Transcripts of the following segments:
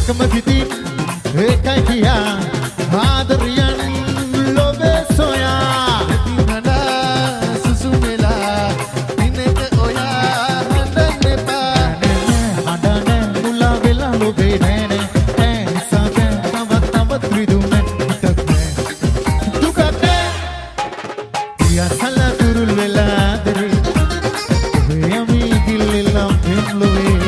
එකම සිතින් ඒකයි කියා ආදරයන් ලොවේ සොයා දිනලා සුසුමෙලා දිනක ඔයා හඳන්න එපා හඳන මුලා වෙලා ලොවේ නෑනේ ඒ නිසා තවත් රිදුනේ හිතක් නෑ දුකක් නෑ යසලා දුරුල් වෙලා ආදරේ යමි දිල්ලෙලා පෙම්ලුවේ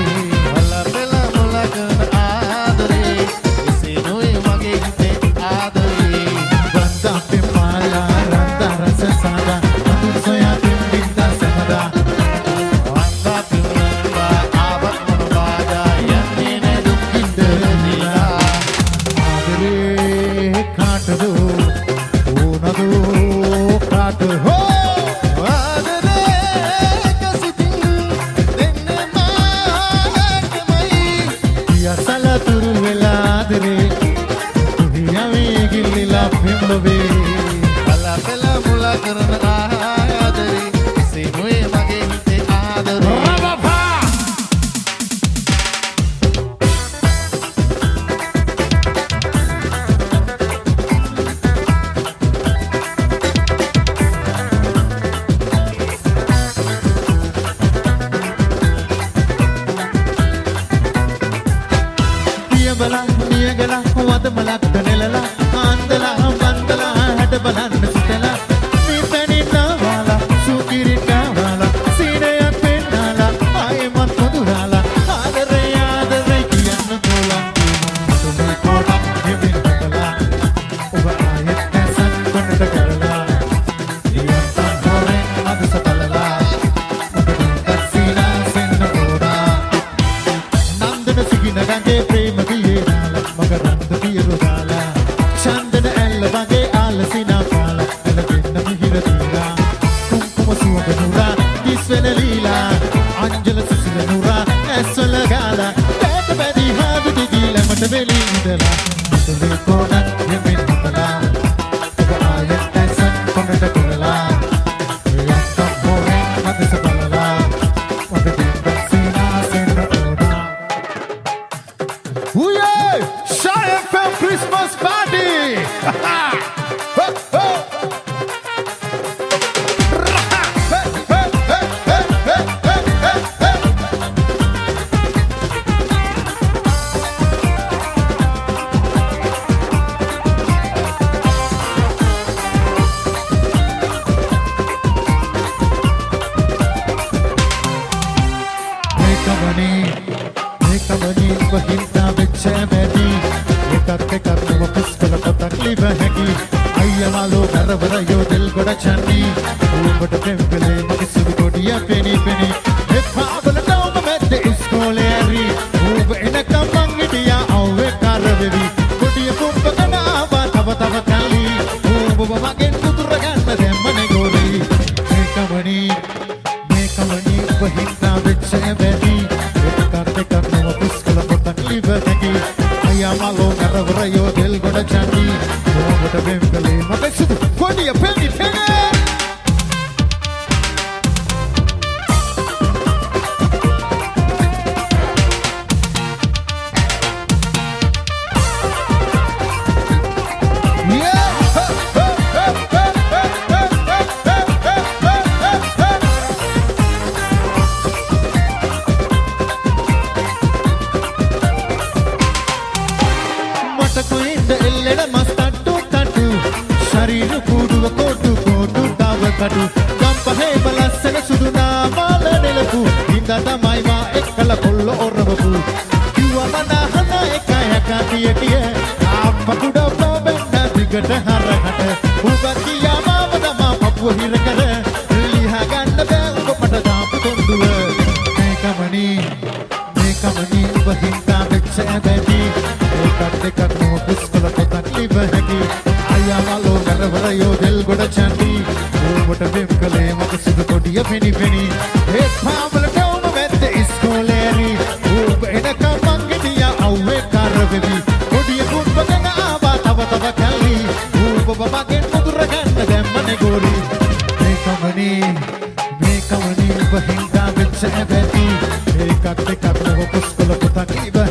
Make up the cup of a push, pull up with a cleaver,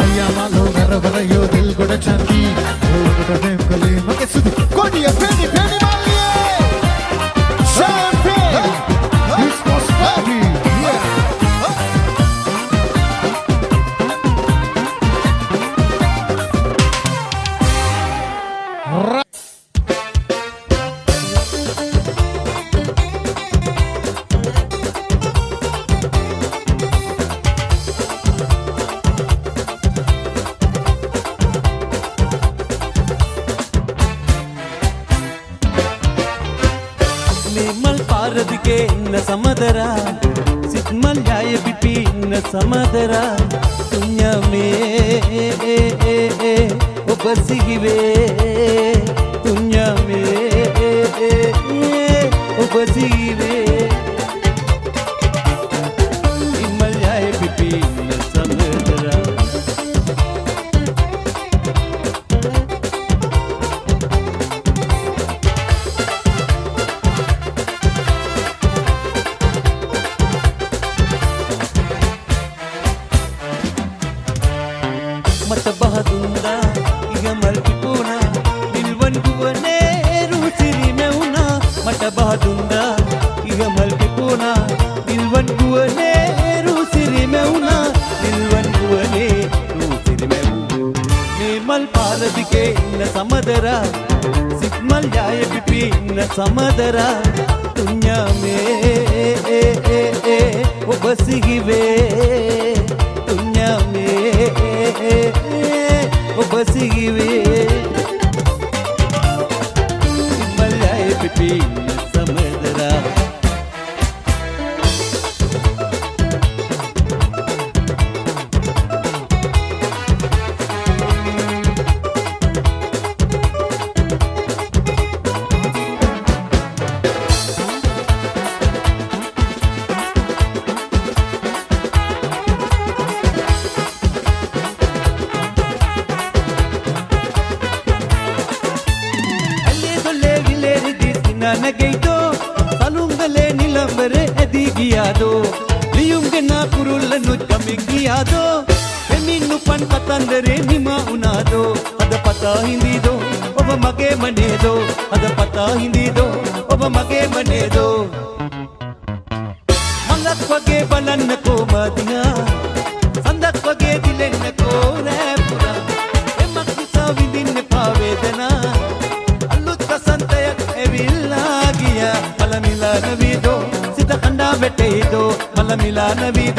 Ayamalo. පාරදිගේ ඉන්න සමදරා සිත් මල් යාය පිපි ඉන්න සමදරා තුන්යමේ ඔබ සිහිවේ තුන්යමේ ඔබ සිහිවේ ඉමල් යාය පිපි ඉන්න සමදරා මට බහදුන්දා ඉගමල් පිපුණා නිල්වන් ගුවනේ රුසිරි මෙවුණා මට බහදුන්දා ඉගමල් පිපුණා නිල්වන් ගුවනේ රුසිරි මෙවුණා නිල්වන් ගුවනේ රුසිරි මෙවුණා මේ මල් පාරදිගේ ඉන්න සමදරා සිත් මල් යාය පිපි ඉන්න සමදරා තුන්යමේ ඔබ සිහිවේ තුන්යමේ ඔබ සිහිවේ ඉමල් යාය පිපි ඉන්න සමදරා නගයිතෝ සලුංගලේ නිලම්බර ඇදී ගියාදෝ ලියුම්ගෙන කුරුල්ලනුත් කමි ගියාදෝ එමින් උපන් කතන්දරේ නිමා වුණාදෝ අද පතා හිඳීදෝ ඔබ මගේ මනේදෝ අද පතා හිඳීදෝ ඔබ මගේ මනේදෝ මලක් වගේ බලන්නකෝ මදිනා සඳක් වගේ දිලෙන්නකෝ රෑ පුරා එමක් නිසා විඳින්න පා වේදනා අලුත් වසන්තයක් ඇවිල්ලා ගියා මල මිලාන වීදෝ සිත කණ්ඩා වැටෙයිදෝ මල මිලාන වීදෝ